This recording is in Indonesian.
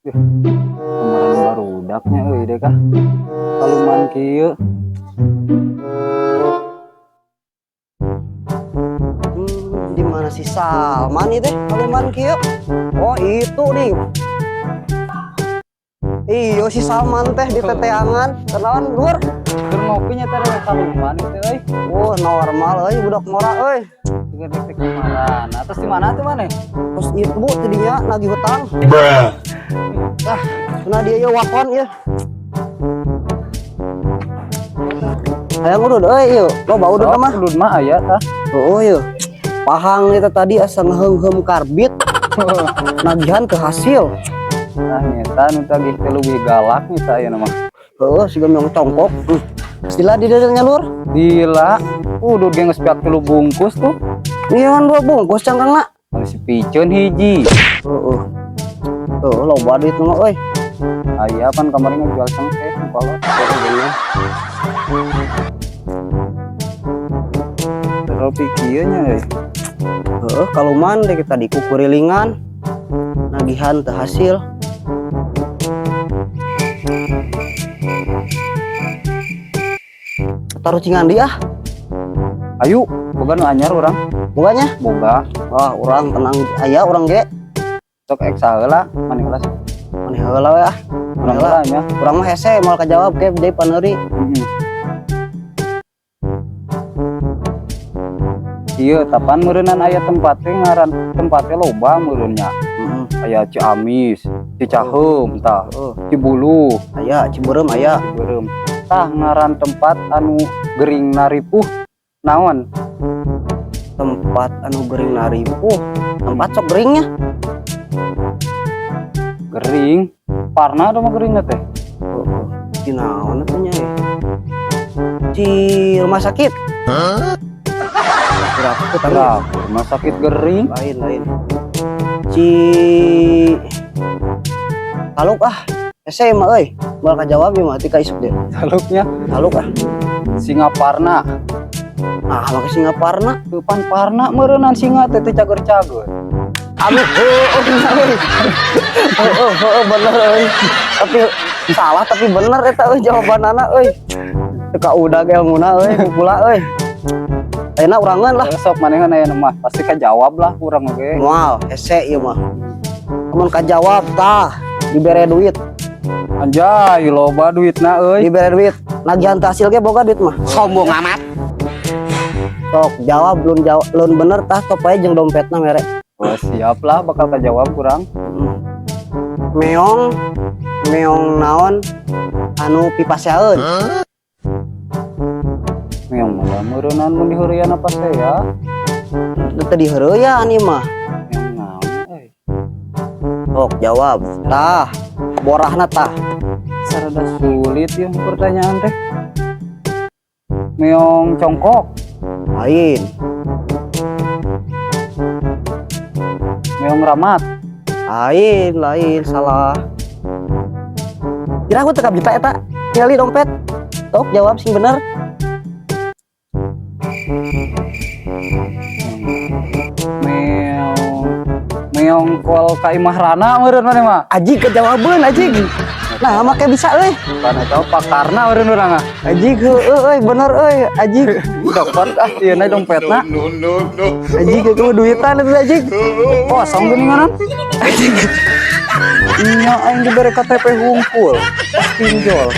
Kemarin barudaknya euy deh kah. Kaluman kieu. Di mana si Salman itu kaluman kieu? Oh, itu ding. Iyo si Salman teh di teteangan. Kenalan luar. Keur ngopinya teh ada kaluman itu euy. Oh, normal euy budak mora euy. Dek kemarin. Atas di mana tuh mana? Terus itu bu tadinya nagih hutang. Ah, kena dia ya wakon ya. Hayang udud euy yuk. Lo bau udud mah. Udud mah aya tah. Oh yuk. Pahang itu tadi asa ngeheum karbit. Nagihan ke hasil. Nah, nyeta nu tagih teh leuwih galak nya saya nama. Heeh, siga meong congkok. Sila di dadanya lur. Gila. Udud ge geus piak 3 bungkus tuh. Iya kan 2 bungkus cangkangna. Anu si piceun hiji. Heeh. Tuh loba duit mah euy. Aya pan kemarin jual sengkeh kalau terus pikirnya euy. Heeh, kaluman deh kita dikukurilingan. Nagihan teu hasil. Taruh cingan dia. Ayo, boga nu anyar urang. Boganya? Boga. Wah, urang tenang aya urang ge. Sok eksa heula, maneh kelas. Maneh heula we ah. Urang heula nya. Urang mah hese moal kajawab ke deui paneuri. Iya, tapan meureunnan aya tempat teh ngaran tempatnya loba meureunnya. Aya Ciamis, Cicaheum tah, Cibulu, Aya Ciberem aya. Ciberem. Tah ngaran tempat anu gering naripuh naon? Tempat anu gering naripuh. Tempat sok geringnya. Gering. Parna ada mah geringna teh. Ci naon atuh nya? Ci rumah sakit. Berapa Rumah sakit gering. lain. Ci Taluk ah. SMA euy. Moal kajawab ieu mah tika isuk deh. Taluknya Taluk ah. Singaparna. Ah, make Singaparna. Depan parna meureunnan singa teh teu cager-cager. Aduh, bener euy. Tapi salah tapi bener eta euy jawabanana euy. Teu kaudag ilmuna euy, pula euy. Ayeuna urangan lah. Sok manehna aya mah pasti kajawab lah urang oge. Moal hese ieu mah. Mun kajawab tah dibere duit. Anjay, loba duitna euy. Dibere duit. Nagihan teh hasil ge boga duit mah. Sombong amat. Sok jawab lun bener tah top ae jeung dompetna mere. Oh, siap lah bakal kajawab kurang. Meong naon anu pipaseun. Meong mah meureunnan mun diheureuyana apa saya? Teu diheureuyaan ieu mah. Meong naon euy? Sok jawab. Tah, borahna tah. Sarada sulit ya pertanyaan teh. Meong congkok, Lain. meong ramat. Lain salah. Kira aku teka bisa eta ngali dompet. Tok jawab sing bener. Meong kol ka Imah Rana meureun maneh mah. Aji kejawaban aji. Nah, make bisa euy. Kana tahu pakarna meureun urang ah. Aji euy bener euy. Aji. Dapat ah ieu na dompetna. Aji ke duitan itu aji. Kosong geuninganan. Nya aing dibere KTP hungkul. Pinjol.